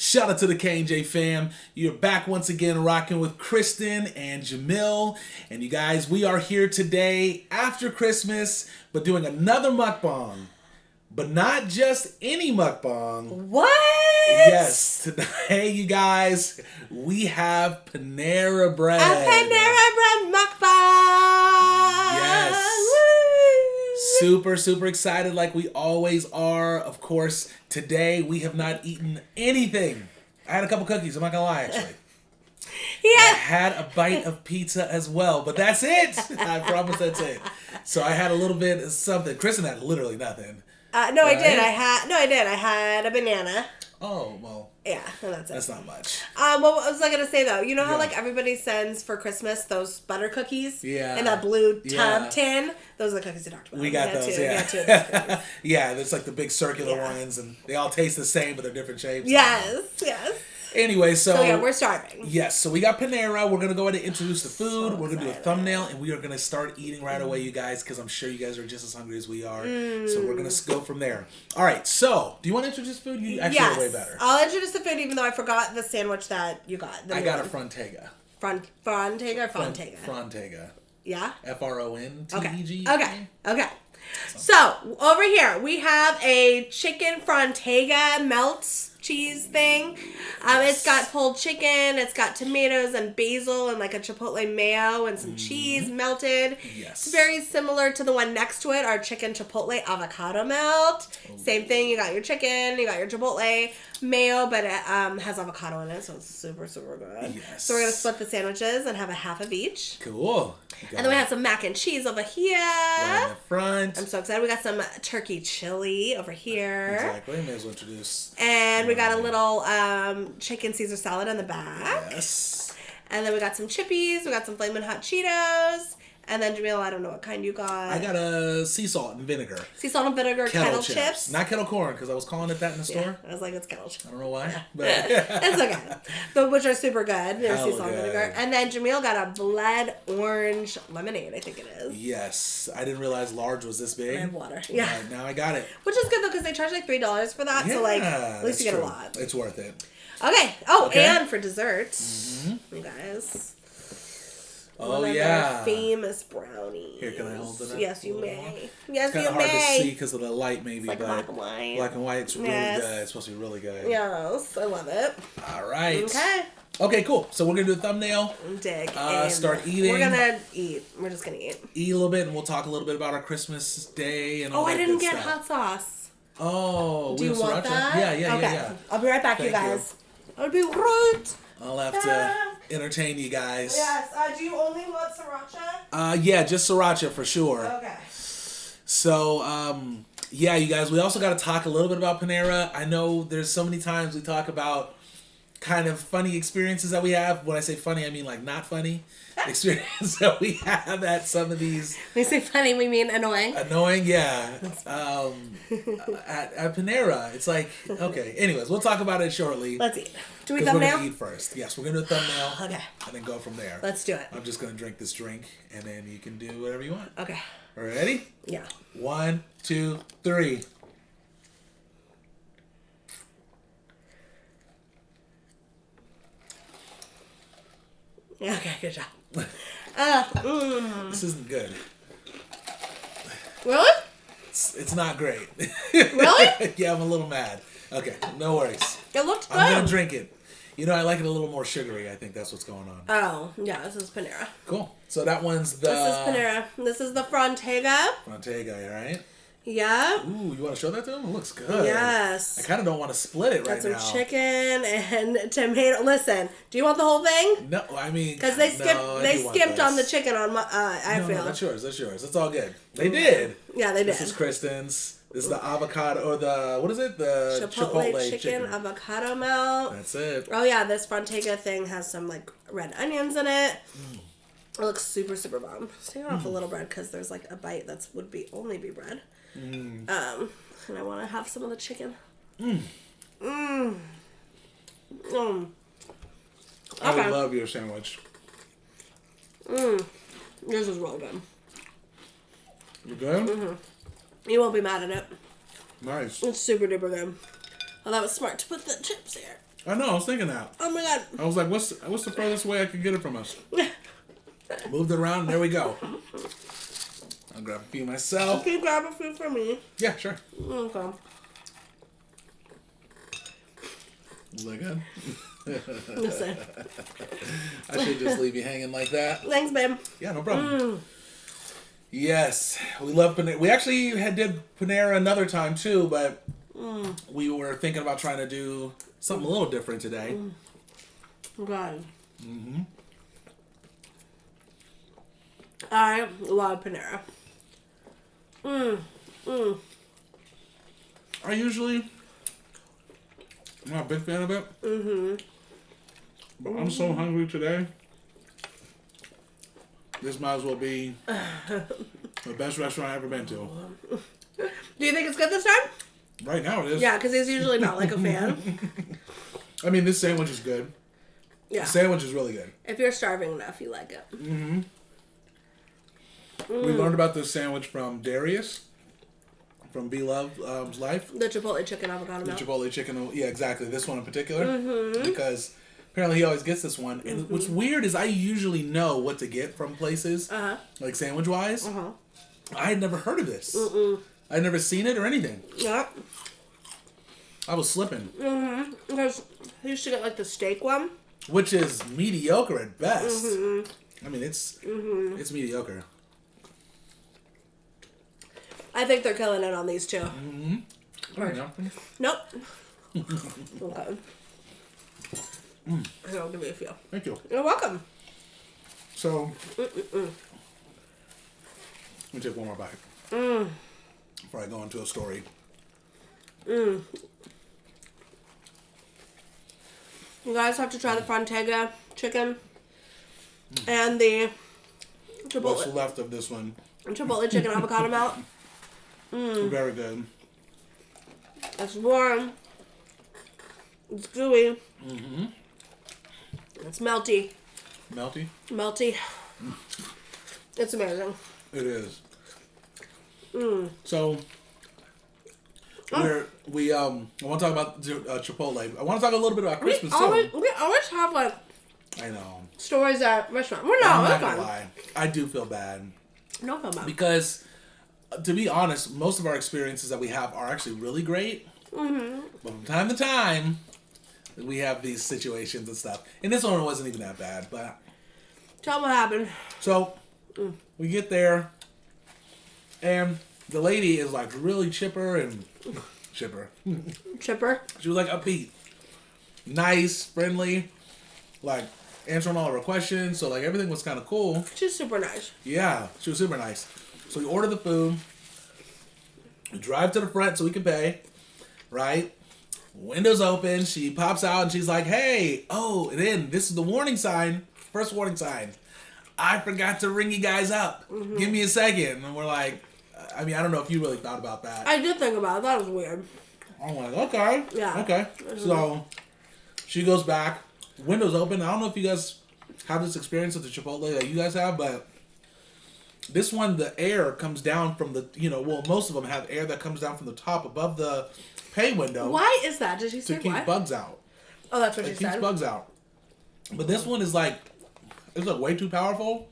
Shout out to the K&J fam. You're back once again rocking with Kristen and Jamil. And you guys, we are here today after Christmas, but doing another mukbang. But not just any mukbang. What? Yes, today, you guys, we have Panera Bread. A Panera Bread mukbang. Yes. Woo. Super excited like we always are. Of course, today we have not eaten anything. I had a couple cookies, I'm not gonna lie, actually. Yeah. I had a bite of pizza as well, but that's it. I promise that's it. So I had a little bit of something. Kristen had literally nothing. No, right? I did. I had a banana. Oh, well. Yeah, and that's it. That's not much. What was I going to say, though? You know how, like, everybody sends for Christmas those butter cookies? Yeah. In that blue tub tin? Those are the cookies you talked about. We got those, two. yeah. Yeah, there's like the big circular ones, and they all taste the same, but they're different shapes. Yes. Anyway, so yeah, we're starving. Yes, so we got Panera. We're going to go ahead and introduce the food. We're going to do a thumbnail, and we are going to start eating right away, you guys, because I'm sure you guys are just as hungry as we are. So we're going to go from there. All right, so do you want to introduce food? You actually are way better. I'll introduce the food, even though I forgot the sandwich that you got. I got a Frontega. Frontega or Frontega? Frontega. Yeah? Fronteg. Okay. So, over here, we have a chicken Frontega melt cheese thing. It's got pulled chicken, it's got tomatoes and basil and like a Chipotle mayo and some cheese melted. Yes. It's very similar to the one next to it, our chicken Chipotle avocado melt. Same thing, you got your chicken, you got your Chipotle mayo, but it has avocado in it, so it's super good. Yes. So we're going to split the sandwiches and have a half of each. Cool. And then we have some mac and cheese over here. Right in the front. I'm so excited. We got some turkey chili over here. Exactly. May as well introduce. And we got a little chicken Caesar salad on the back. Yes. And then we got some chippies. We got some Flamin' Hot Cheetos. And then, Jamil, I don't know what kind you got. I got a sea salt and vinegar. Sea salt and vinegar kettle chips. Not kettle corn, because I was calling it that in the store. I was like, it's kettle chips. I don't know why. But it's okay. But which are super good. They're sea salt and good. vinegar. And then Jamil got a blood orange lemonade, I think it is. Yes. I didn't realize large was this big. And water. Yeah. Right, now I got it. Which is good, though, because they charge like $3 for that. Yeah, so, like, at least you get a lot. It's worth it. Okay. And for dessert, you guys. Oh, one of yeah. our famous brownies. Here, can I hold it up? Yes, you may. Yes, it's you may. It's kind of hard to see because of the light, maybe. It's like but black and white. Black and white, it's really good. It's supposed to be really good. Yes, I love it. All right. Okay, cool. So we're going to do a thumbnail. Start eating. We're going to eat. We're just going to eat. Eat a little bit, and we'll talk a little bit about our Christmas day and all that I didn't good get stuff. hot sauce. Oh, do you want that? Yeah. I'll be right back, you guys. I'll be right. I'll have to entertain you guys. Yes. Do you only want sriracha? Yeah, just sriracha for sure. Okay. So, yeah, you guys, we also got to talk a little bit about Panera. I know there's so many times we talk about kind of funny experiences that we have. When I say funny, I mean like not funny experience that we have at some of these. When we say funny, we mean annoying. Annoying, yeah. At Panera, it's like, okay. Anyways, we'll talk about it shortly. Let's eat. Do we thumbnail? We're going to eat first. Yes, we're going to do a thumbnail. Okay. And then go from there. Let's do it. I'm just going to drink this drink, and then you can do whatever you want. Okay. Ready? Yeah. 1, 2, 3. Yeah, okay, good job. This isn't good. Really? It's not great. Really? Yeah, I'm a little mad. Okay, no worries. It looked good. I'm going to drink it. You know, I like it a little more sugary. I think that's what's going on. Oh, yeah, this is Panera. Cool. So that one's the... This is Panera. This is the Frontega. Frontega, all right? Yeah. Ooh, you want to show that to him? It looks good. Yes. I kind of don't want to split it right now. Got some chicken and tomato. Listen, do you want the whole thing? No, I mean... Because they skipped on the chicken on my... I feel. No, that's yours. That's all good. They did. Yeah, they did. This is Kristen's. This is the avocado, or the... What is it? The Chipotle chicken avocado melt. That's it. Oh, yeah, this Frontega thing has some, like, red onions in it. It looks super bomb. Just take off a little bread because there's, like, a bite that would only be bread. And I want to have some of the chicken. Okay. I love your sandwich. This is really good. You good? Mm-hmm. You won't be mad at it. Nice. It's super duper good. Well, that was smart to put the chips here. I know, I was thinking that. Oh my god. I was like, what's the furthest way I could get it from us? Moved it around, and there we go. I'll grab a few myself. Can you grab a few for me? Yeah, sure. Okay. Was that good? Listen. I should just leave you hanging like that. Thanks, babe. Yeah, no problem. Yes, we love Panera. We actually did Panera another time too, but we were thinking about trying to do something a little different today. Okay. I love Panera. I usually, I'm not a big fan of it. But I'm so hungry today. This might as well be the best restaurant I've ever been to. Do you think it's good this time? Right now it is. Yeah, because he's usually not like a fan. I mean, this sandwich is good. Yeah. The sandwich is really good. If you're starving enough, you like it. We learned about this sandwich from Darius, from Be Love's Life. The Chipotle chicken avocado The melt. Chipotle chicken, yeah, exactly. This one in particular. Because apparently he always gets this one. And what's weird is I usually know what to get from places, like sandwich-wise. I had never heard of this. I had never seen it or anything. Yeah. I was slipping. Because he used to get like the steak one. Which is mediocre at best. I mean, it's mediocre. I think they're killing it on these two. Nope. Okay. Here, I'll give you a few. Thank you. You're welcome. So, let me take one more bite before I go into a story. You guys have to try the Frontega chicken and the What's Chipotle, left of this one? Chipotle chicken avocado melt. Very good. It's warm. It's gooey. It's melty. Melty? Melty. It's amazing. It is. So, I want to talk about Chipotle. I want to talk a little bit about Christmas too. We always have like I know. stories at restaurants. We're I'm not not gonna fine. lie. I do feel bad No feel bad. because, to be honest, most of our experiences that we have are actually really great. But from time to time, we have these situations and stuff. And this one wasn't even that bad, but Tell them what happened. so we get there, and the lady is like really chipper. Chipper. She was like upbeat, nice, friendly, like answering all of our questions. So like everything was kind of cool. She's super nice. Yeah, she was super nice. So we order the food. We drive to the front so we can pay. Right? Windows open. She pops out and she's like, "Hey, and then this is the warning sign. First warning sign. I forgot to ring you guys up. Give me a second." And we're like, I mean, I don't know if you really thought about that. I did think about it. That was weird. I'm like, okay. Yeah. Okay. So she goes back. Windows open. I don't know if you guys have this experience with the Chipotle that you guys have, but this one, the air comes down from the, most of them have air that comes down from the top above the pay window. Why is that? Did she say to keep why? bugs out. Oh, that's what she It keeps said. bugs out. But this one is like, it's like way too powerful.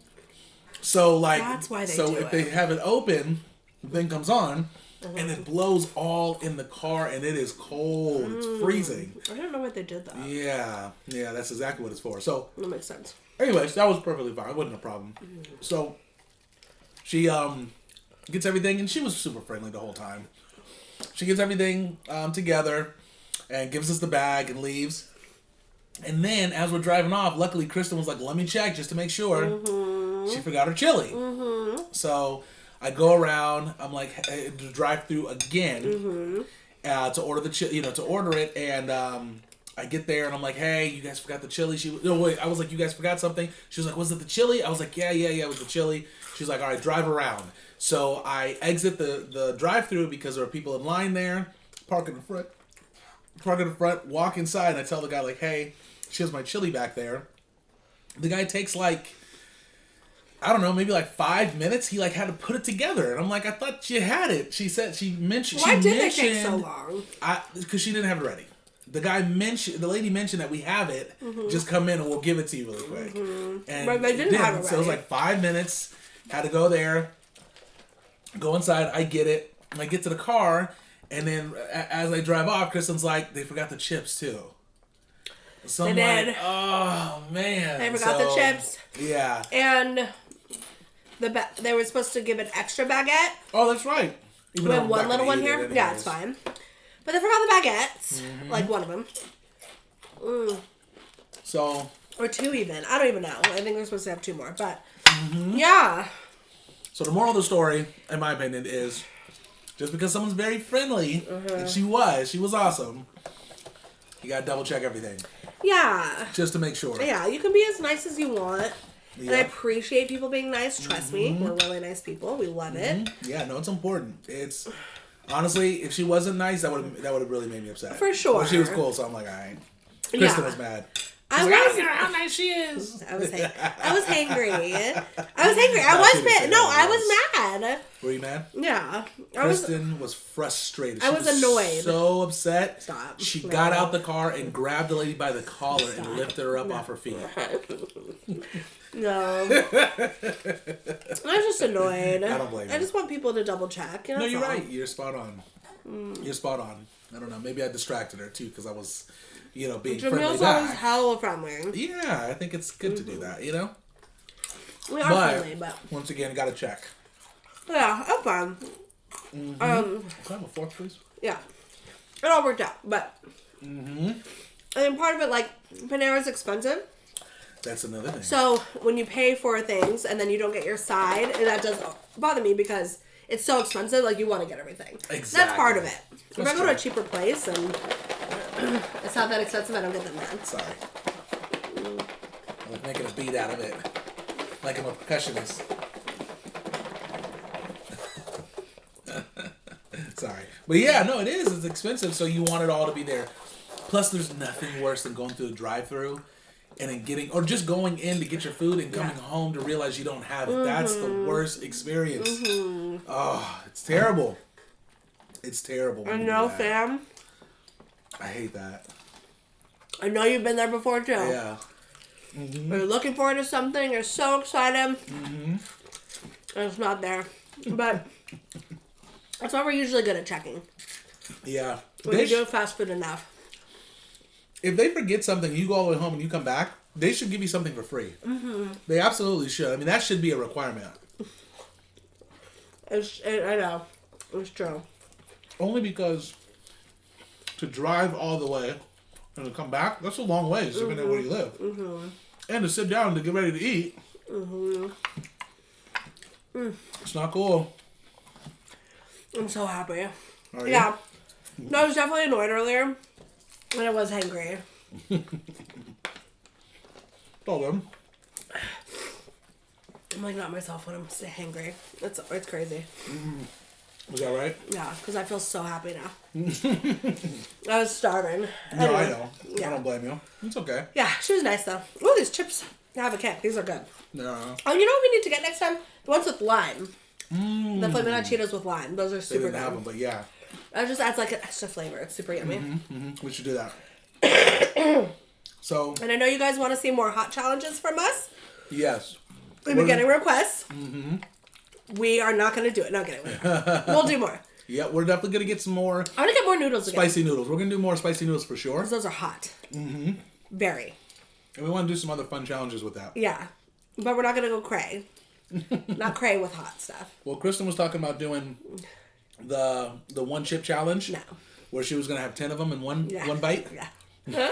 So like, That's why they so do if it. they have it open, the thing comes on, and it blows all in the car, and it is cold. It's freezing. I don't know why they did that. Yeah, that's exactly what it's for. So, That makes sense. anyways, that was perfectly fine. It wasn't a problem. So, she gets everything, and she was super friendly the whole time. She gets everything together and gives us the bag and leaves. And then, as we're driving off, luckily Kristen was like, "Let me check just to make sure." She forgot her chili. So I go around. I'm like, to drive-thru again to order the chili, to order it. And I get there and I'm like, "Hey, you guys forgot the chili." I was like, "You guys forgot something?" She was like, "Was it the chili?" I was like, Yeah, it was the chili." She's like, "All right, drive around." So I exit the drive-thru because there are people in line there. Park in the front, walk inside, and I tell the guy, like, "Hey, she has my chili back there." The guy takes like, I don't know, maybe like 5 minutes. He like had to put it together, and I'm like, "I thought you had it." She said she mentioned. Why did they take so long? Because she didn't have it ready. the lady mentioned that we have it. Just come in and we'll give it to you really quick. And but they didn't have it So it was like 5 minutes. Had to go there, go inside. I get it. And I get to the car, and then as I drive off, Kristen's like, they forgot the chips too. So I'm like, oh man, they forgot the chips. Yeah, and they were supposed to give an extra baguette. Oh, that's right. We have one little one here. Yeah, it's fine. But they forgot the baguettes. Like one of them. So. Or 2 even. I don't even know. I think we're supposed to have 2 more. But, yeah. So the moral of the story, in my opinion, is just because someone's very friendly, and she was awesome, you gotta double check everything. Yeah. Just to make sure. Yeah, you can be as nice as you want. Yeah. And I appreciate people being nice. Trust me. We're really nice people. We love it. Yeah, no, it's important. It's... Honestly, if she wasn't nice, that would have really made me upset. For sure. But she was cool, so I'm like, all right. Kristen was mad. I don't know how nice she is. I was hangry. I was mad. Were you mad? Yeah. Kristen was frustrated. I was annoyed. So upset. Stop. She got out the car and grabbed the lady by the collar and lifted her up off her feet. No. I was just annoyed. I don't blame you. I just want people to double check. No, you're right. You're spot on. You're spot on. I don't know. Maybe I distracted her too because I was, being friendly back. Jamil's hella friendly. Yeah, I think it's good to do that, We are friendly, but... Once again, gotta check. Yeah, I'm fine. Can I have a fork, please? Yeah. It all worked out, but... And then part of it, like, Panera's expensive. That's another thing. So, when you pay for things and then you don't get your side, and that does bother me because it's so expensive, like, you want to get everything. Exactly. That's part of it. That's if I go to a cheaper place and it's not that expensive, I don't get them mad. Sorry. I was making a beat out of it. Like I'm a percussionist. Sorry. But yeah, no, it is. It's expensive, so you want it all to be there. Plus, there's nothing worse than going through a drive-thru and then or just going in to get your food and coming home to realize you don't have it. That's the worst experience. Oh, it's terrible. It's terrible. I know, fam. I hate that. I know you've been there before, too. Yeah. You're looking forward to something. You're so excited. And it's not there. But that's why we're usually good at checking. Yeah. When you do fast food enough. If they forget something, you go all the way home and you come back, they should give you something for free. They absolutely should. I mean, that should be a requirement. I know. It's true. Only because to drive all the way and to come back, that's a long way, depending on where you live. And to sit down to get ready to eat. It's not cool. I'm so happy. Are you? Yeah. No, I was definitely annoyed earlier. And I was hangry. Told them. I'm like not myself when I'm hangry. It's crazy. Was that right? Yeah, because I feel so happy now. I was starving. No, anyway, I know. Yeah. I don't blame you. It's okay. Yeah, she was nice though. Oh, these chips have a kick. These are good. Yeah. Oh, you know what we need to get next time? The ones with lime. The Flamin' Hot Cheetos with lime. Those are super good. They didn't have them, but yeah. It just adds like an extra flavor. It's super yummy. We should do that. So. And I know you guys want to see more hot challenges from us. Yes. We've been getting requests. We are not going to do it. No, kidding. We'll do more. Yeah, we're definitely going to get some more. I want to get more noodles again. Spicy noodles. We're going to do more spicy noodles for sure. Because those are hot. Very. And we want to do some other fun challenges with that. Yeah. But we're not going to go cray. Not cray with hot stuff. Well, Kristen was talking about doing the one chip challenge. No. Where she was going to have 10 of them in one bite. Yeah.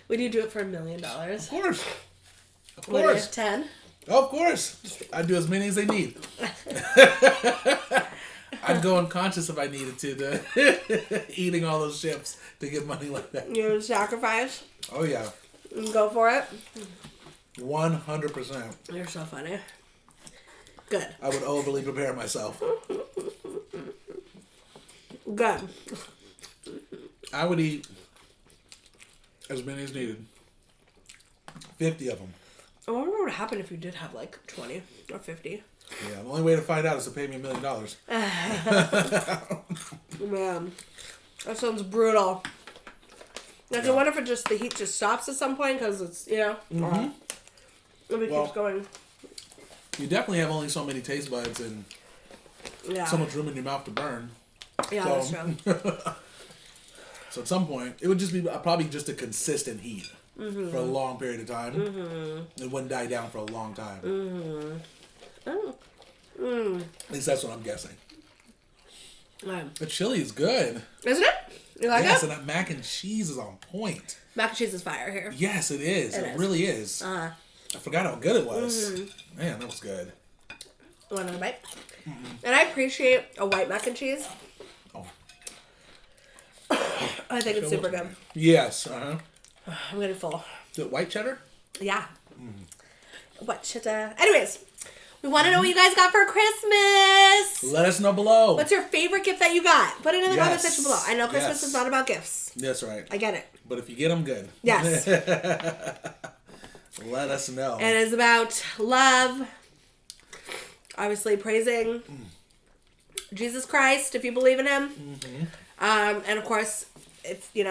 Would you do it for $1 million? Of course. Of Would course. 10? Of course. I'd do as many as they need. I'd go unconscious if I needed to eating all those chips to get money like that. You would sacrifice? Oh, yeah. And go for it? 100%. You're so funny. Good. I would overly prepare myself. Good. I would eat as many as needed. 50 of them. I wonder what would happen if you did have like 20 or 50. Yeah, the only way to find out is to pay me $1 million. Man, that sounds brutal. Like, I wonder if the heat just stops at some point because it's, if it keeps going. You definitely have only so many taste buds and so much room in your mouth to burn. Yeah, that's true. So at some point, it would just be probably just a consistent heat for a long period of time. It wouldn't die down for a long time. At least that's what I'm guessing. The chili is good. Isn't it? You like it? Yes, and that mac and cheese is on point. Mac and cheese is fire here. Yes, it is. It really is. I forgot how good it was. Man, that was good. Want another bite? And I appreciate a white mac and cheese. Oh. I think it's super good. Yes. I'm getting full. Is it white cheddar? Yeah. White cheddar. Anyways, we want to know what you guys got for Christmas. Let us know below. What's your favorite gift that you got? Put it in the comment section below. I know Christmas is not about gifts. That's right. I get it. But if you get them, good. Yes. Let us know. And it's about love. Obviously praising Jesus Christ if you believe in him. And of course, if you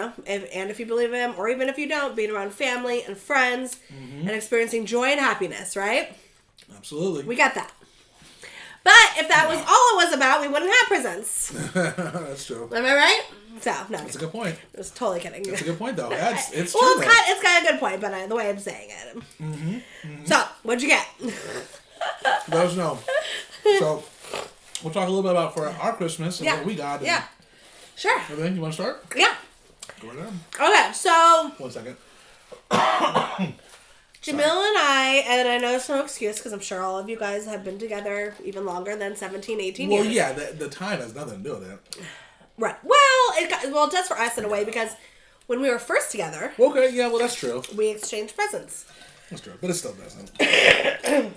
believe in him, or even if you don't, being around family and friends and experiencing joy and happiness, right? Absolutely. We got that. But if that was all it was about, we wouldn't have presents. That's true. Am I right? So, no. That's a good point. I was totally kidding. That's a good point, though. It's well, true. it's got a good point, but the way I'm saying it. So, what'd you get? Let us know. So, we'll talk a little bit about for our Christmas and what we got. Yeah. Sure. Everything? You want to start? Yeah. Go right ahead. Okay, so... 1 second. Jamil and I know it's no excuse because I'm sure all of you guys have been together even longer than 17, 18 years. Well, yeah, the time has nothing to do with it. Right. Well, it does for us in a way because when we were first together... Okay, yeah, well, that's true. We exchanged presents. That's true, but it still doesn't. You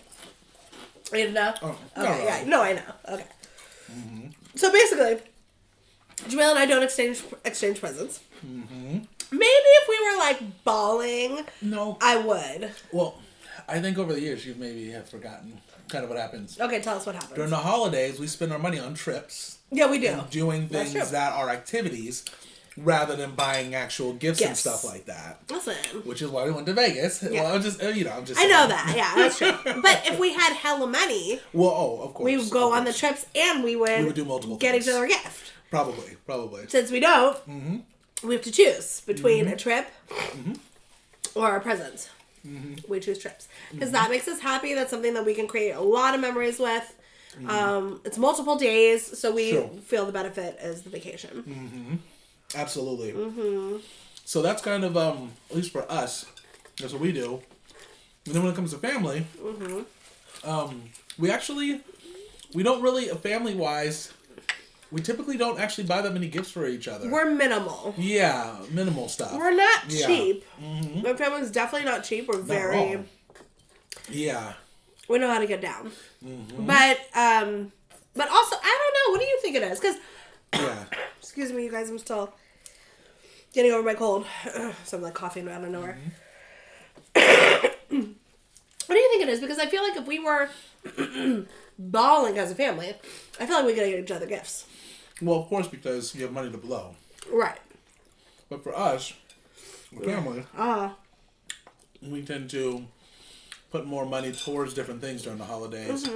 didn't know? Oh, okay, yeah. No, I know. Okay. So basically, Jamil and I don't exchange presents. Maybe if we were like bawling, no, I would. Well, I think over the years you maybe have forgotten kind of what happens. Okay, tell us what happens. During the holidays, we spend our money on trips. Yeah, we do. And doing things that are activities rather than buying actual gifts and stuff like that. Listen. Which is why we went to Vegas. Yeah. Well, I'm just saying. I know that. Yeah, that's true. But if we had hella money, of course, we would go on the trips and we would do multiple get things. each other a gift. Probably. Since we don't, we have to choose between a trip or a present. We choose trips because that makes us happy. That's something that we can create a lot of memories with. It's multiple days, so we feel the benefit as the vacation. Absolutely. So that's kind of at least for us, that's what we do. And then when it comes to family, we don't really, family wise, we typically don't actually buy that many gifts for each other. We're minimal. Yeah, minimal stuff. We're not cheap. My family's definitely not cheap. We're very... Yeah. We know how to get down. But also, I don't know. What do you think it is? Because... Excuse me, you guys. I'm still getting over my cold. So I'm like coughing out of nowhere. What do you think it is? Because I feel like if we were balling as a family, I feel like we could get each other gifts. Well, of course, because you have money to blow. Right. But for us, the family, we tend to put more money towards different things during the holidays.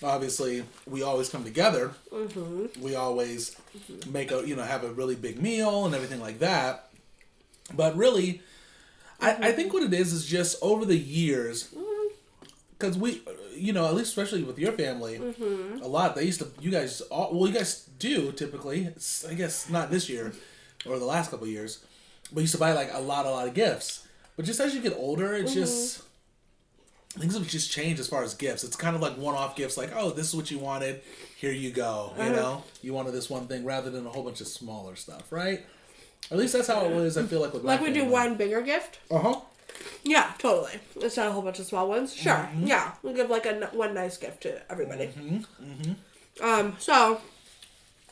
Obviously, we always come together. We always make have a really big meal and everything like that. But really, I think what it is just over the years, because we, at least especially with your family, a lot, you guys do typically, I guess not this year or the last couple of years, but used to buy like a lot of gifts. But just as you get older, it's just, things have just changed as far as gifts. It's kind of like one-off gifts, like, oh, this is what you wanted, here you go, you wanted this one thing rather than a whole bunch of smaller stuff, right? At least that's how it was, I feel like, with my family. Do one bigger gift? Yeah, totally. It's not a whole bunch of small ones. Sure. Yeah. We'll give like one nice gift to everybody. So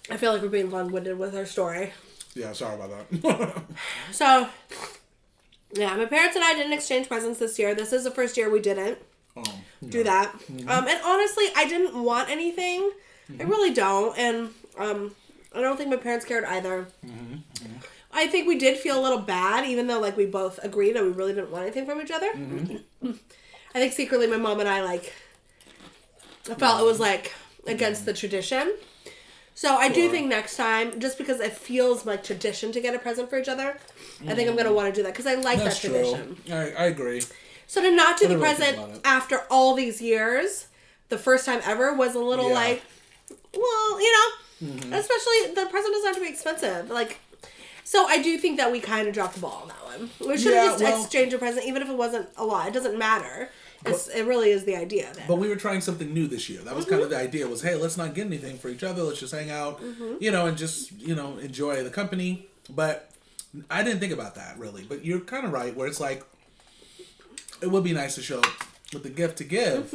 I feel like we're being long-winded with our story. Yeah, sorry about that. So, yeah, my parents and I didn't exchange presents this year. This is the first year we didn't do that. And honestly, I didn't want anything. I really don't. And I don't think my parents cared either. I think we did feel a little bad, even though, like, we both agreed that we really didn't want anything from each other. Mm-hmm. I think secretly my mom and I, like, felt it was, like, against the tradition. So I do think next time, just because it feels like tradition to get a present for each other, I think I'm going to want to do that because I like that tradition. I agree. So to not do the present after all these years, the first time ever was a little like, well, you know, especially the present doesn't have to be expensive. Like, so I do think that we kind of dropped the ball on that one. We should have just exchanged a present, even if it wasn't a lot. It doesn't matter. It really is the idea. Then. But we were trying something new this year. That was kind of the idea was, hey, let's not get anything for each other. Let's just hang out, you know, and just, you know, enjoy the company. But I didn't think about that, really. But you're kind of right, where it's like, it would be nice to show with the gift to give,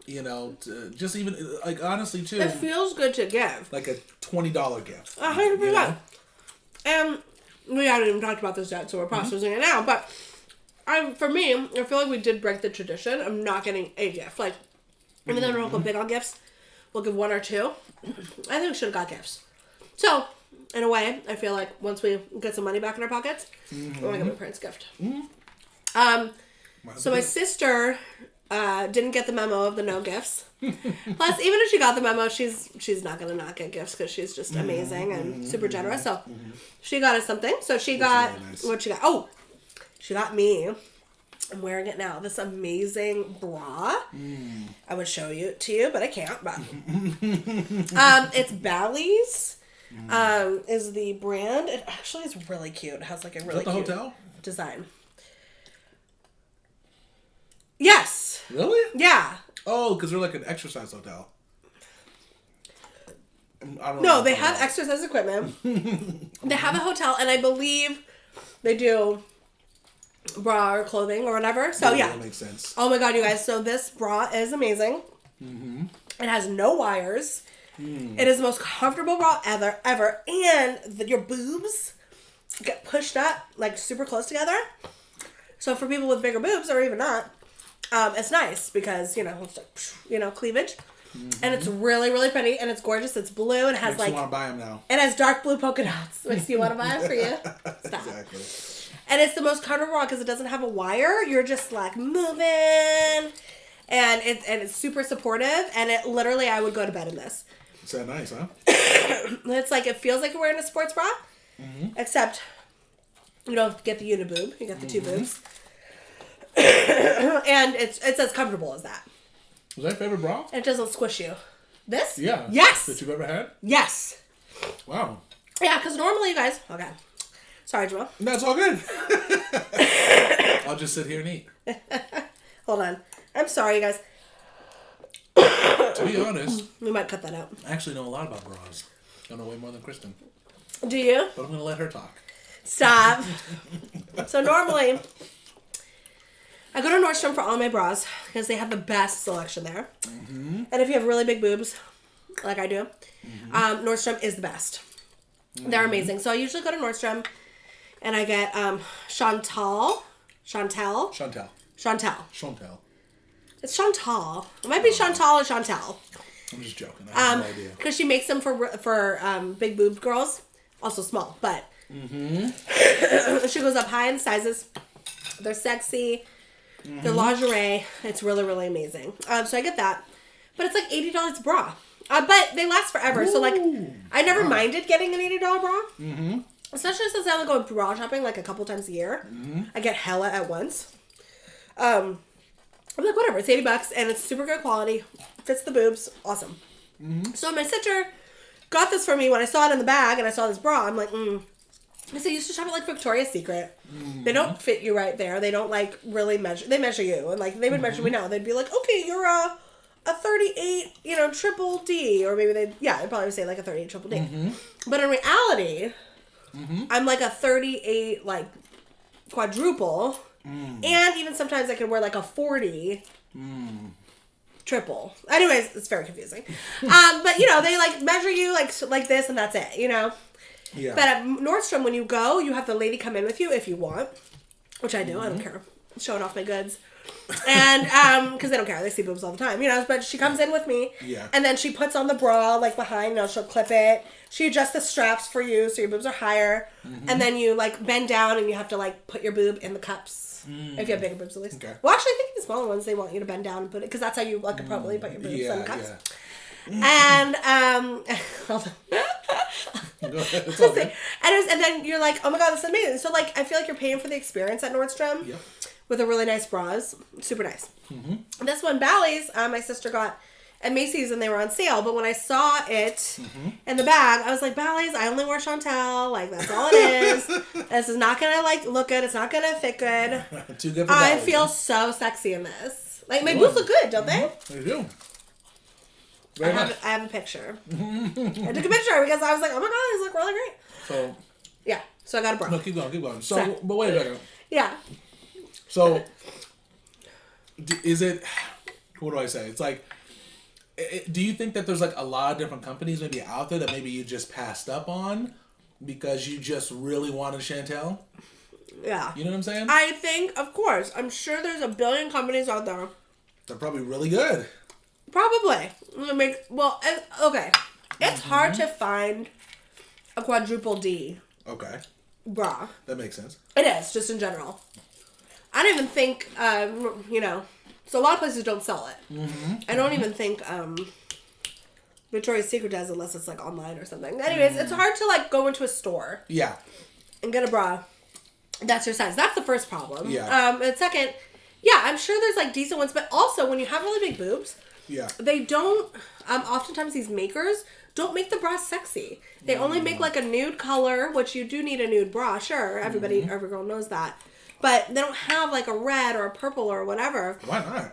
you know, to just even, like, honestly, too. It feels good to give. Like a $20 gift. 100%. You know? And we haven't even talked about this yet, so we're processing it now. But for me, I feel like we did break the tradition of not getting a gift. Like, even though we don't go big on gifts, we'll give one or two. I think we should have got gifts. So, in a way, I feel like once we get some money back in our pockets, we're going to give my parents a gift. So my sister didn't get the memo of the no gifts. Plus, even if she got the memo, she's not going to not get gifts because she's just amazing and super generous. So she got us something. So she got, what she got? Oh, she got me. I'm wearing it now. This amazing bra. I would show it to you, but I can't. But it's Bally's. Is the brand. It actually is really cute. It has like a really cute hotel design. Yes. Really? Yeah. Oh, because they're like an exercise hotel. I don't know. No, they have exercise equipment. They have a hotel, and I believe they do bra or clothing or whatever. So yeah. That makes sense. Oh my god, you guys. So this bra is amazing. It has no wires. It is the most comfortable bra ever. And your boobs get pushed up like super close together. So for people with bigger boobs or even not, it's nice because, you know, it's like, you know, cleavage. And it's really, really pretty. And it's gorgeous. It's blue. And it has Makes like... you want to buy them now. It has dark blue polka dots. Makes you want to buy them for you. Stop. Exactly. And it's the most comfortable because it doesn't have a wire. You're just like moving. And it's super supportive. And it literally, I would go to bed in this. It's that nice, huh? It's like, it feels like you're wearing a sports bra. Except you don't get the uniboob. You get the two boobs. And it's as comfortable as that. Was that your favorite bra? It doesn't squish you. This? Yeah. Yes. That you've ever had? Yes. Wow. Yeah, because normally, you guys... Okay. Sorry, Jamal. No, it's all good. I'll just sit here and eat. Hold on. I'm sorry, you guys. To be honest... We might cut that out. I actually know a lot about bras. I know way more than Kristen. Do you? But I'm going to let her talk. Stop. So normally... I go to Nordstrom for all my bras because they have the best selection there. And if you have really big boobs, like I do, Nordstrom is the best. They're amazing. So I usually go to Nordstrom and I get Chantel. It's Chantal. It might be Chantal or Chantel. I'm just joking. I have no idea. Because she makes them for big boobed girls, also small, but she goes up high in sizes. They're sexy. They're lingerie. It's really, really amazing. So I get that. But it's like $80 a bra. But they last forever. Ooh. So like, I never minded getting an $80 bra. Especially since I only go bra shopping like a couple times a year. I get hella at once. I'm like, whatever. It's $80 and it's super good quality. Fits the boobs. Awesome. So my sister got this for me when I saw it in the bag and I saw this bra. I'm like, I said, you used to shop at like Victoria's Secret. They don't fit you right there. They don't like really measure. They measure you, and like they would measure me now. They'd be like, okay, you're a 38, you know, triple D, or maybe they'd probably say like a 38 triple D. But in reality, I'm like a 38 like quadruple, and even sometimes I can wear like a 40 triple. Anyways, it's very confusing. But you know, they like measure you like this, and that's it. You know. Yeah. But at Nordstrom, when you go, you have the lady come in with you if you want, which I do. I don't care. showing off my goods. And, because they don't care. They see boobs all the time, you know. But she comes in with me. Yeah. And then she puts on the bra, like, behind. You know, she'll clip it. She adjusts the straps for you so your boobs are higher. Mm-hmm. And then you, like, bend down and you have to, like, put your boob in the cups. If you have bigger boobs, at least. Okay. Well, actually, I think the smaller ones, they want you to bend down and put it. Because that's how you, like, appropriately put your boobs in the cups. Yeah. And, hold on. Go ahead. It's all good. And then you're like, oh my god, this is amazing. So, like, I feel like you're paying for the experience at Nordstrom. Yep. With a really nice bras. Super nice. Mm-hmm. This one, Bally's, my sister got at Macy's and they were on sale. But when I saw it in the bag, I was like, Bally's, I only wear Chantel. Like, that's all it is. This is not going to, like, look good. It's not going to fit good. Too good for Bally's. I feel so sexy in this. Like, my boobs look good, don't they? They do. I have a picture. I took a picture because I was like, oh my god, these look really great. So. Yeah. So I got a bra. No, keep going. So, but wait a second. Yeah. So, is it, what do I say? It's like, do you think that there's like a lot of different companies maybe out there that maybe you just passed up on because you just really wanted Chantel? Yeah. You know what I'm saying? I think, of course, I'm sure there's a billion companies out there. They're probably really good. Probably. Okay. It's hard to find a quadruple D. Okay. Bra. That makes sense. It is, just in general. I don't even think, you know, so a lot of places don't sell it. Mm-hmm. I don't even think Victoria's Secret does unless it's like online or something. Anyways, it's hard to like go into a store. Yeah. And get a bra that's your size. That's the first problem. Yeah. And second, yeah, I'm sure there's like decent ones, but also when you have really big boobs, yeah, they don't, oftentimes these makers don't make the bra sexy. They only make like a nude color, which you do need a nude bra, sure. Every girl knows that. But they don't have like a red or a purple or whatever. Why not?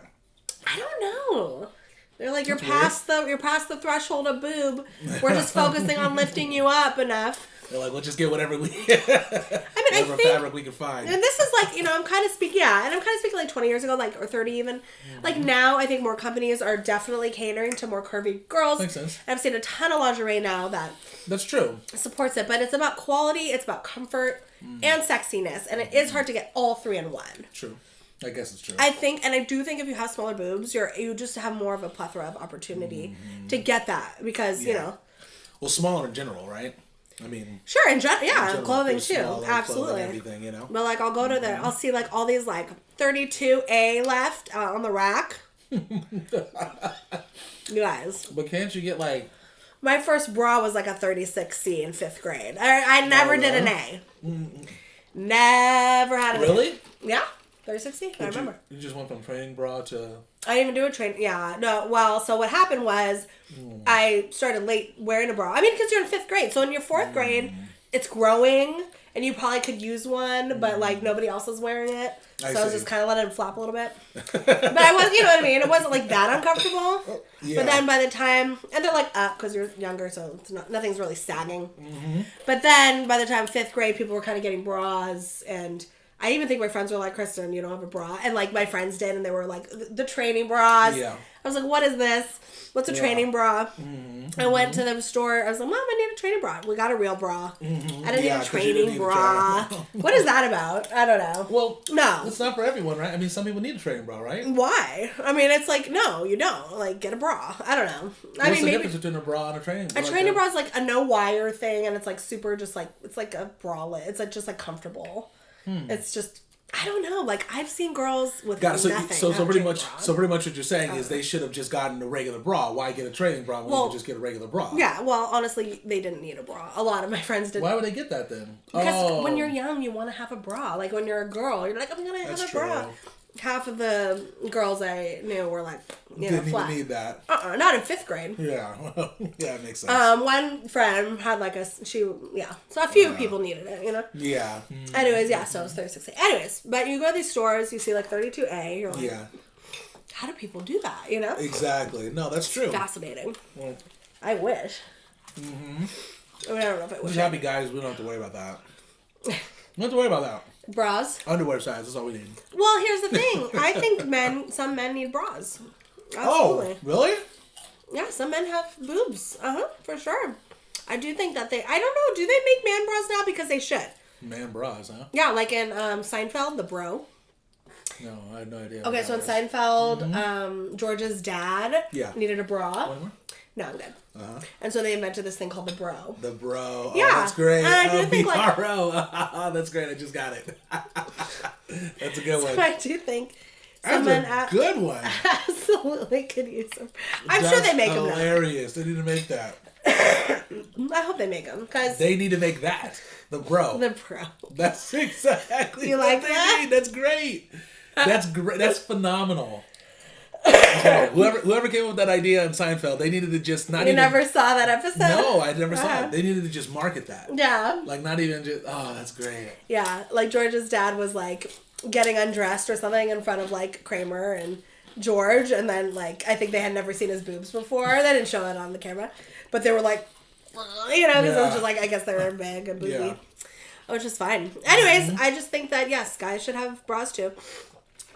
I don't know. They're like, you're past the threshold of boob. We're just focusing on lifting you up enough. They're like, let's just get whatever we whatever fabric we can find. And this is like, you know, I'm kind of speaking like 20 years ago, like, or 30 even. Like now, I think more companies are definitely catering to more curvy girls. Makes sense. And I've seen a ton of lingerie now that's true. Supports it, but it's about quality, it's about comfort, and sexiness, and it is hard to get all three in one. True. I guess it's true. I think, and I do think if you have smaller boobs, you just have more of a plethora of opportunity to get that because, you know. Well, smaller in general, right? I mean. Sure, in general, clothing too. Smaller, absolutely. clothing, everything, you know. But like, I'll go to I'll see like all these like 32A left on the rack. You guys. But can't you get like. My first bra was like a 36C in 5th grade. I never did an A. Never had an A. Really? Yeah. 36C? I remember. You just went from training bra to... I didn't even do a training... Yeah. No, well, so what happened was I started late wearing a bra. I mean, because you're in 5th grade. So in your 4th grade, it's growing, and you probably could use one, but, like, nobody else is wearing it. So I was just kind of letting it flap a little bit. But I was, you know what I mean? It wasn't, like, that uncomfortable. Yeah. But then by the time... And they're, like, up because you're younger, so it's nothing's really sagging. Mm-hmm. But then by the time 5th grade, people were kind of getting bras, and... I even think my friends were like, Kristen, you don't have a bra. And, like, my friends did, and they were like, the training bras. Yeah. I was like, what is this? What's a training bra? Mm-hmm. I went to the store. I was like, Mom, I need a training bra. We got a real bra. Mm-hmm. I didn't need a training bra. What is that about? I don't know. Well, no. It's not for everyone, right? I mean, some people need a training bra, right? Why? I mean, it's like, no, you don't. Like, get a bra. I don't know. What's the difference between a bra and a training bra? A training bra is like a no-wire thing, and it's like super just like, it's like a bralette. It's like just like comfortable. It's just... I don't know. Like, I've seen girls with nothing. So pretty much what you're saying is they should have just gotten a regular bra. Why get a training bra when you can just get a regular bra? Yeah. Well, honestly, they didn't need a bra. A lot of my friends didn't. Why would they get that then? Because when you're young, you want to have a bra. Like when you're a girl, you're like, I'm gonna have a bra. Half of the girls I knew were like, didn't flat. Even need that. Not in 5th grade. Yeah. Yeah, it makes sense. One friend had like so a few people needed it, you know? Yeah. Anyways, so it was 36A. Anyways, but you go to these stores, you see like 32A, you're like, how do people do that, you know? Exactly. No, that's true. Fascinating. Well, I wish. Mm-hmm. I mean, I don't know if I wish. Just happy guys, we don't have to worry about that. We don't have to worry about that. Bras? Underwear size, that's all we need. Well, here's the thing. I think some men need bras. Absolutely. Oh, really? Yeah, some men have boobs. For sure. I do think that I don't know, do they make man bras now? Because they should. Man bras, huh? Yeah, like in Seinfeld, the bro. No, I had no idea. Okay, so in Seinfeld, George's dad needed a bra. One more? No, I'm good. And so they invented this thing called the bro. The bro. Oh, Yeah. that's great. And I do think B-R-O. That's great. I just got it. That's a good one. I do think That's a good one. Absolutely could use them. I'm sure they make them now. Hilarious. They need to make that. I hope they make them because they need to make that. The bro. The bro. That's exactly you what like they that? need. That's great. That's great. That's phenomenal. Okay. Whoever came up with that idea in Seinfeld, they needed to just not. You never saw that episode? No, I never saw it. They needed to just market that. Yeah. Like not even just. Oh, that's great. Yeah, like George's dad was like getting undressed or something in front of like Kramer and George, and then like I think they had never seen his boobs before. They didn't show it on the camera, but they were like, you know, because it was just like I guess they were big and booby. Yeah. Which is fine. Anyways, I just think that yes, guys should have bras too.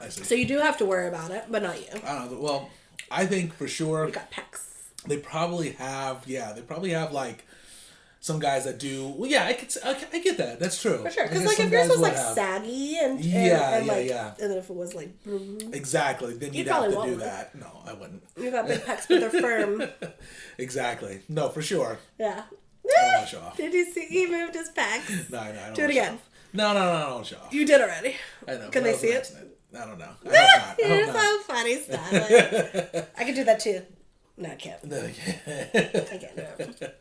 I see. So you do have to worry about it, but not you. I don't know. Well, I think for sure You got pecs. they probably have. Yeah, they probably have like some guys that do. Well, yeah, I get that. That's true. For sure, I because guess like some if yours guys was would like have. saggy and then if it was like Exactly, then you'd have to do that. No, I wouldn't. You got big pecs, but they're firm. Exactly. No, for sure. Yeah. I don't want to show off. Did you see? He moved his pecs. No, I don't. Do it again. No, I don't want to show off. You did already. I know. Can they see it? I don't know. I hope not. You're so funny, Stella. I could do that too. No, I can't. I can't do it.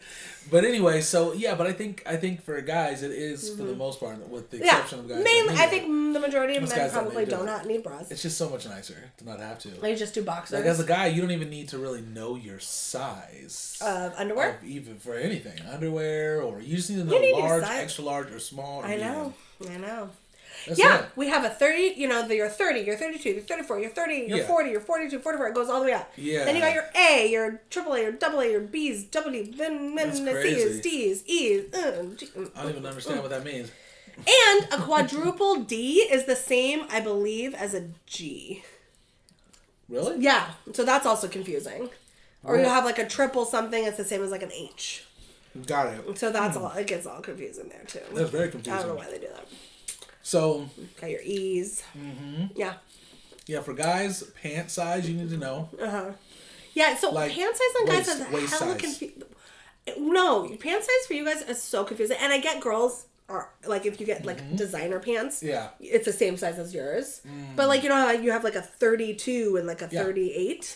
But anyway, so yeah, but I think for guys it is for the most part, with the exception of guys. Mainly, I think the majority of Most men guys don't probably need do to. not need bras. It's just so much nicer to not have to. They just do boxers. Like as a guy, you don't even need to really know your size of underwear, even for anything, underwear, or you just need to know large, extra large, or small. Or I know. That's yeah, it. we have a 30, you know, you're 30, you're 32, you're 34, you're 30, you're 40, you're 42, 44, it goes all the way up. Yeah. Then you got your A, your triple A, your double A, your B's, W, then C's, D's, E's, G. I don't even understand what that means. And a quadruple D is the same, I believe, as a G. Really? Yeah, so that's also confusing. Or you have like a triple something, it's the same as like an H. Got it. So that's all, it gets all confusing there too. That's very confusing. I don't know why they do that. So. Got your E's. Yeah. Yeah, for guys, pant size you need to know. Yeah, so like pant size on guys waist is hella confusing. No, pant size for you guys is so confusing. And I get girls are like if you get like designer pants, it's the same size as yours. But like you know how you have like a 32 and like a 38.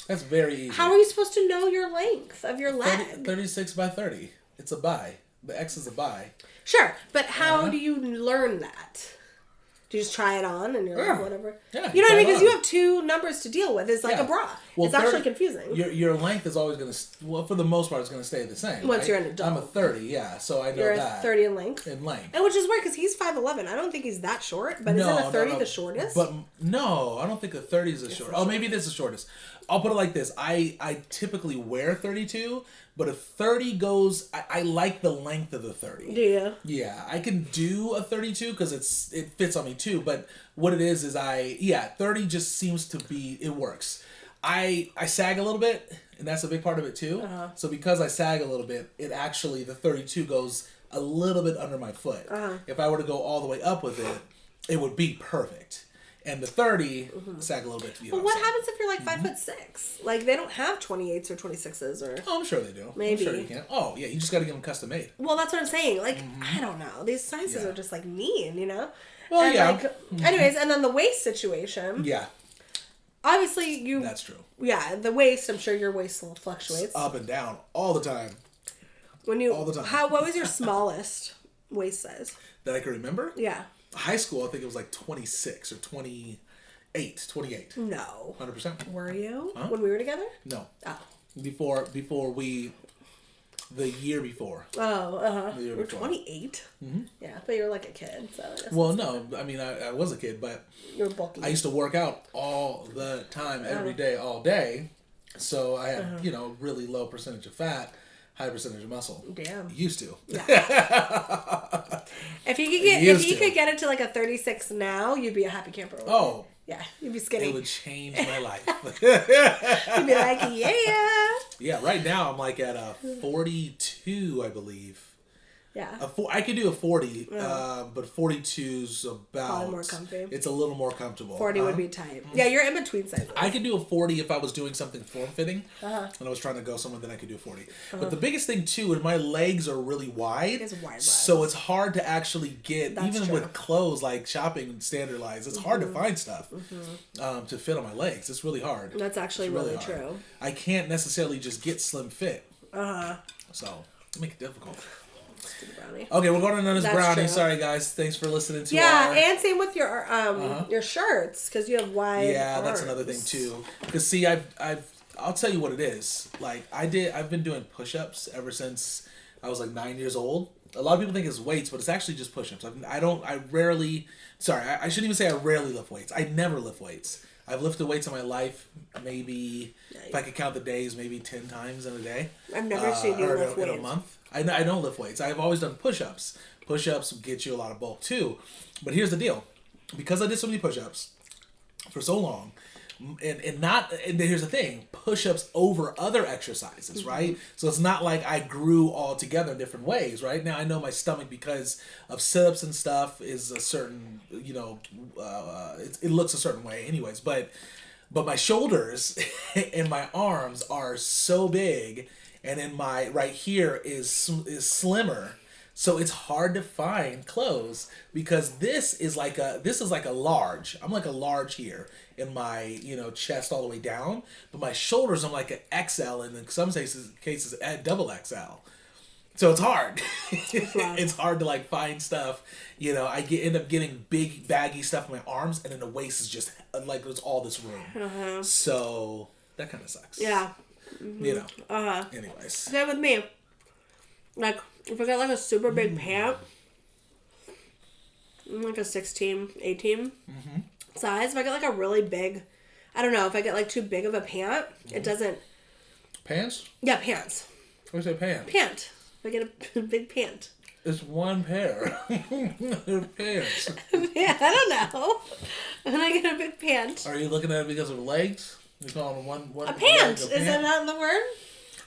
That's very easy. How are you supposed to know your length of your leg? 36 by 30. It's a bi. The X is a bi. Sure, but how do you learn that? Do you just try it on and you're like, whatever? Yeah, you know what I mean? Because you have two numbers to deal with. It's like a bra. Well, it's actually confusing. Your length is always going to, well, for the most part, it's going to stay the same. Once you're an adult. I'm a 30, yeah, so I know you're that. a 30 in length? In length. And which is weird because he's 5'11". I don't think he's that short, but isn't a 30 the shortest? But no, I don't think a 30 is the shortest. Oh, maybe it is the shortest. I'll put it like this. I typically wear 32, but a 30 goes, I like the length of the 30. Do you? Yeah, I can do a 32 because it fits on me too, but what it is 30 just seems to be, it works. I sag a little bit, and that's a big part of it too. So because I sag a little bit, it actually, the 32 goes a little bit under my foot. If I were to go all the way up with it, it would be perfect. And the 30 sag a little bit to be But what happens if you're like 5'6"? Like they don't have 28s or 26s or. Oh, I'm sure they do. Maybe. I'm sure you can. Oh yeah, you just got to get them custom made. Well, that's what I'm saying. Like I don't know. These sizes are just like mean, you know. Well, and, yeah. Like, anyways, and then the waist situation. Yeah. Obviously, you. That's true. Yeah, the waist. I'm sure your waist fluctuates. It's up and down all the time. All the time. What was your smallest waist size? That I can remember? Yeah. High school, I think it was like 26 or 28. No. 100%. Were you? Huh? When we were together? No. Oh. Before the year before. Oh, The year We're before. 28? Yeah, but you were like a kid, so. Well, no. I mean, I was a kid, but you were bulky. I used to work out all the time, every day, all day. So I had, really low percentage of fat, high percentage of muscle. Damn. Used to. Yeah. If you could get it to like a 36 now, you'd be a happy camper. Oh. Yeah, you'd be skinny. It would change my life. You'd be like, yeah. Yeah, right now I'm like at a 42, I believe. Yeah. I could do a 40, but 42's about... Probably more comfy. It's a little more comfortable. 40 would be tight. Yeah, you're in between sizes. I could do a 40 if I was doing something form-fitting, and I was trying to go somewhere, then I could do a 40. But the biggest thing, too, is my legs are really wide, so it's hard to actually get, with clothes, like shopping standardized, it's hard to find stuff to fit on my legs. It's really hard. That's actually really true. I can't necessarily just get slim fit. So, it makes it difficult. Brownie. Okay, we're going to another brownie. True. Sorry, guys. Thanks for listening to and same with your shirts, because you have wide arms. That's another thing too. Because see, I'll tell you what it is. Like I've been doing push-ups ever since I was like 9 years old. A lot of people think it's weights, but it's actually just push-ups. I shouldn't even say I rarely lift weights. I never lift weights. I've lifted weights in my life, maybe, if I could count the days, maybe 10 times in a day. I've never seen you lift weights. In a month. I don't lift weights. I've always done push-ups. Push-ups get you a lot of bulk, too. But here's the deal. Because I did so many push-ups for so long, and here's the thing, push-ups over other exercises, right? So it's not like I grew all together in different ways, right? Now I know my stomach, because of sit-ups and stuff, is a certain, it looks a certain way anyways, but my shoulders and my arms are so big, and in my right here is slimmer. So it's hard to find clothes, because this is like a large. I'm like a large here in my chest all the way down, but my shoulders I'm like an XL, and in some cases at double XL. So it's hard. It's hard to like find stuff. I end up getting big baggy stuff in my arms, and then the waist is just like there's all this room. So that kind of sucks. Yeah. Anyways. Same with me. Like, if I got like a super big pant, like a 16, 18 size, if I get like a really big, I don't know, if I get like too big of a pant, it doesn't... Pants? Yeah, pants. What's a pant? Pant. If I get a big pant. It's one pair. Pants. Yeah, I don't know. When I get a big pant. Are you looking at it because of legs? You're calling one a pant. Is that not the word?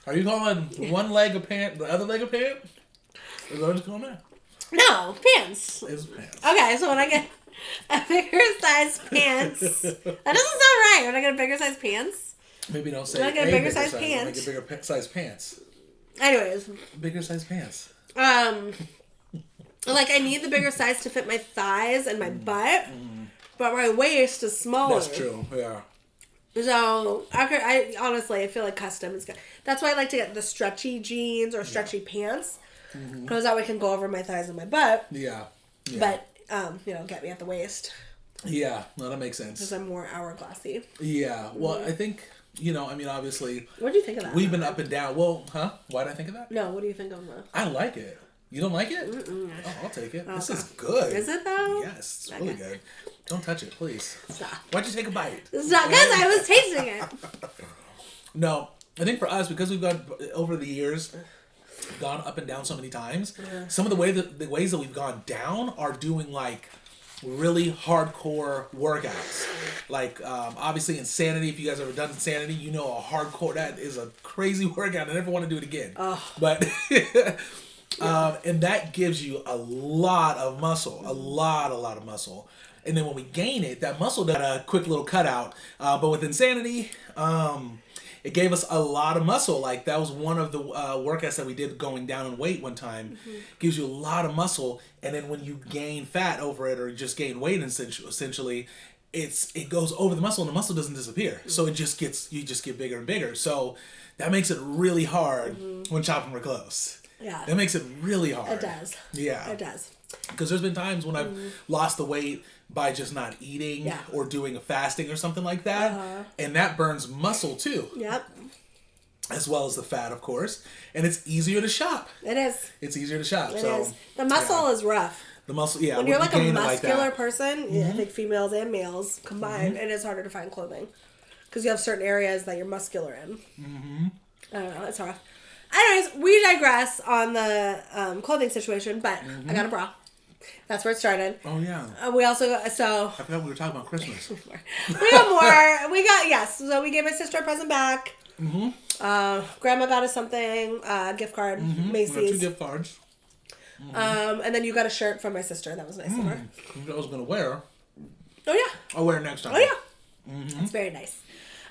Are you calling one leg a pant, the other leg a pant? Is that what you're calling that? No, pants. It's pants. Okay, so when I get a bigger size pants, that doesn't sound right. When I get a bigger size pants. Maybe don't say when I get a bigger size pants. When I get bigger size pants. Anyways. Bigger size pants. Like I need the bigger size to fit my thighs and my butt, but my waist is smaller. That's true. Yeah. So I honestly I feel like custom is good. That's why I like to get the stretchy jeans or stretchy pants, because that way I can go over my thighs and my butt. Yeah. But get me at the waist. Yeah, no, that makes sense. Because I'm more hourglassy. Yeah. Well, I think obviously. What do you think of that? We've been up and down. Well, huh? Why did I think of that? No. What do you think of that? I like it. You don't like it? Mm-mm. Oh, I'll take it. Okay. This is good. Is it though? Yes, it's really good. Don't touch it, please. Stop. Why'd you take a bite? Stop, because I was tasting it. No, I think for us, because we've gone over the years, gone up and down so many times, some of the ways that we've gone down are doing like really hardcore workouts. Like obviously Insanity, if you guys ever done Insanity, a hardcore, that is a crazy workout. I never want to do it again. But and that gives you a lot of muscle, a lot of muscle. And then when we gain it, that muscle does a quick little cutout. But with Insanity, it gave us a lot of muscle. Like that was one of the workouts that we did going down in weight one time. Gives you a lot of muscle. And then when you gain fat over it or just gain weight essentially, it goes over the muscle and the muscle doesn't disappear. So you just get bigger and bigger. So that makes it really hard when chopping for clothes. Yeah. That makes it really hard. It does. Yeah. It does. Because there's been times when I've lost the weight by just not eating or doing a fasting or something like that. And that burns muscle too. Yep. As well as the fat, of course. And it's easier to shop. It is. It's easier to shop. It is. The muscle is rough. The muscle, yeah. When you're like a muscular person, I think females and males combined, it is harder to find clothing. Because you have certain areas that you're muscular in. I don't know. It's rough. Anyways, we digress on the clothing situation, but I got a bra. That's where it started. Oh, yeah. We also got, I forgot we were talking about Christmas. we got more. Yes. So we gave my sister a present back. Grandma got us something, gift card, Macy's. We got 2 gift cards. And then you got a shirt from my sister. That was nice of her. I was going to wear. Oh, yeah. I'll wear it next time. Oh, yeah. It's very nice.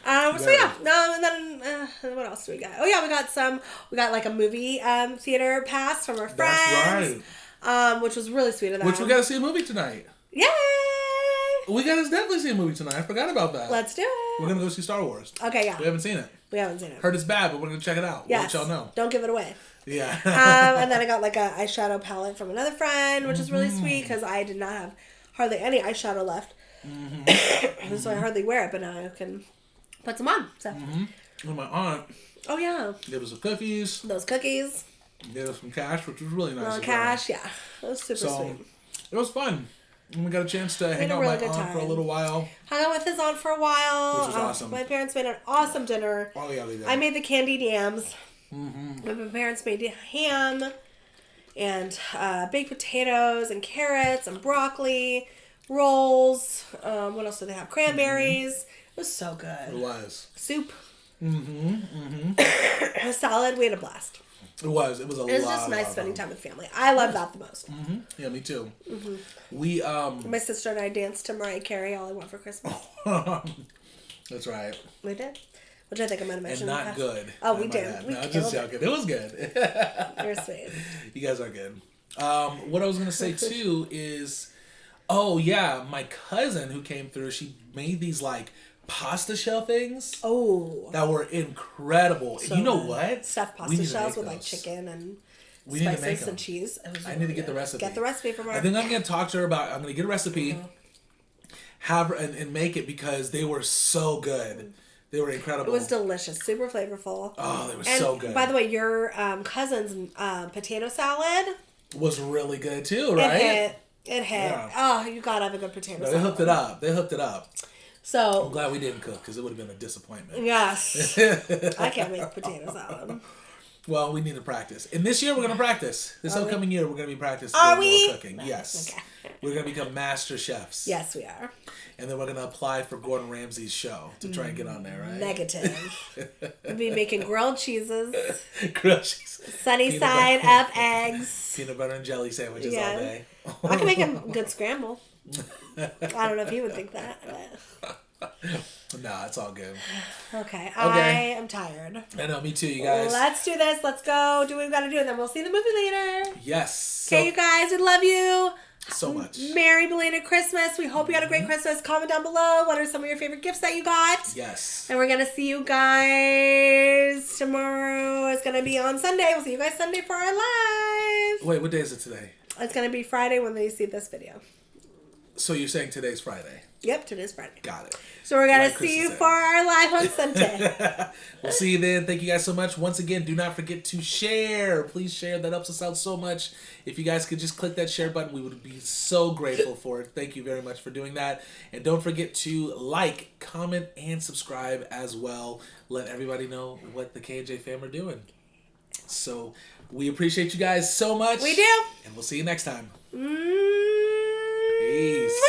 So yeah, and then what else do we got? Oh yeah, we got like a movie theater pass from our friends. That's right. Which was really sweet of them. Which we got to see a movie tonight. Yay! We got to definitely see a movie tonight. I forgot about that. Let's do it. We're going to go see Star Wars. Okay, yeah. We haven't seen it. Heard it's bad, but we're going to check it out. Yes. We'll let y'all know. Don't give it away. Yeah. And then I got like a eyeshadow palette from another friend, which is really sweet because I did not have hardly any eyeshadow left. So I hardly wear it, but now I can put some on. So. And my aunt. Oh yeah. Gave us some cookies. Those cookies. Gave us some cash, which was really nice. Little cash, yeah. It was super sweet. It was fun. And we got a chance to hang out really with my aunt for a little while. Hung out with his aunt for a while. Which was awesome. My parents made an awesome dinner. Oh yeah, they did. I made the candied yams. My parents made ham and baked potatoes and carrots and broccoli, rolls. What else did they have? Cranberries. It was so good. It was. Soup. A salad. We had a blast. It was. It was a lot. It was just nice spending time with family. I love that the most. Yeah, me too. We My sister and I danced to Mariah Carey, All I Want for Christmas. That's right. We did. Which I think I might have mentioned. And not good. Oh, we did. No, just joking. It was good. You're sweet. You guys are good. What I was gonna say too is, oh yeah, my cousin who came through, she made these like pasta shell things. Oh. That were incredible. So you know what? Stuffed pasta shells with like chicken and spices and cheese. I need to get the recipe. Get the recipe from her. I think I'm gonna talk to her about. I'm gonna get a recipe, have her and make it because they were so good. They were incredible. It was delicious, super flavorful. Oh, they were so good. By the way, your cousin's potato salad was really good too, right? It hit. Yeah. Oh, you gotta have a good potato salad. They hooked it up. So I'm glad we didn't cook because it would have been a disappointment. Yes. I can't make potato salad. Well, we need to practice. And this year we're going to practice. This upcoming year we're going to be practicing more cooking. Yes. Okay. We're going to become master chefs. Yes, we are. And then we're going to apply for Gordon Ramsay's show to try and get on there, right? Negative. We'll be making grilled cheeses. Grilled cheese. Sunny side up eggs. Peanut butter and jelly sandwiches all day. I can make a good scramble. I don't know if you would think that. But... Nah, it's all good. Okay, I am tired. I know, me too, you guys. Let's do this. Let's go do what we've got to do, and then we'll see the movie later. Yes. Okay, you guys, we love you so much. Merry belated Christmas. We hope you had a great Christmas. Comment down below. What are some of your favorite gifts that you got? Yes. And we're going to see you guys tomorrow. It's going to be on Sunday. We'll see you guys Sunday for our live. Wait, what day is it today? It's going to be Friday when they see this video. So you're saying today's Friday? Yep, today's Friday. Got it. So we're going to see you for our live on Sunday. We'll see you then. Thank you guys so much. Once again, do not forget to share. Please share. That helps us out so much. If you guys could just click that share button, we would be so grateful for it. Thank you very much for doing that. And don't forget to like, comment, and subscribe as well. Let everybody know what the K&J fam are doing. So we appreciate you guys so much. We do. And we'll see you next time. Peace.